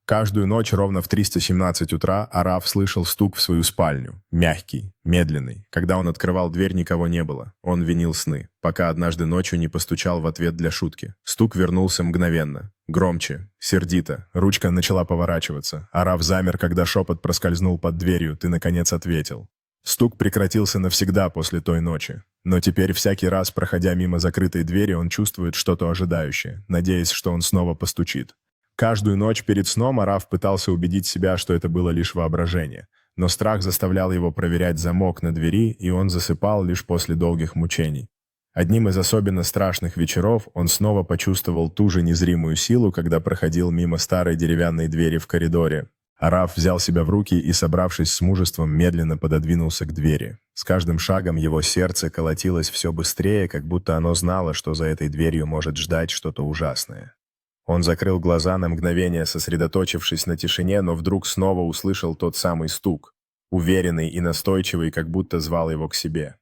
Каждую ночь ровно в 317 утра Араф слышал стук в свою спальню. Мягкий, медленный. Когда он открывал дверь, никого не было. Он винил сны, пока однажды ночью не постучал в ответ для шутки. Стук вернулся мгновенно. Громче, сердито. Ручка начала поворачиваться. Араф замер, когда шепот проскользнул под дверью. «Ты, наконец, ответил». Стук прекратился навсегда после той ночи. Но теперь всякий раз, проходя мимо закрытой двери, он чувствует что-то ожидающее, надеясь, что он снова постучит. Каждую ночь перед сном Араф пытался убедить себя, что это было лишь воображение. Но страх заставлял его проверять замок на двери, и он засыпал лишь после долгих мучений. Одним из особенно страшных вечеров он снова почувствовал ту же незримую силу, когда проходил мимо старой деревянной двери в коридоре. Араф взял себя в руки и, собравшись с мужеством, медленно пододвинулся к двери. С каждым шагом его сердце колотилось все быстрее, как будто оно знало, что за этой дверью может ждать что-то ужасное. Он закрыл глаза на мгновение, сосредоточившись на тишине, но вдруг снова услышал тот самый стук, уверенный и настойчивый, как будто звал его к себе.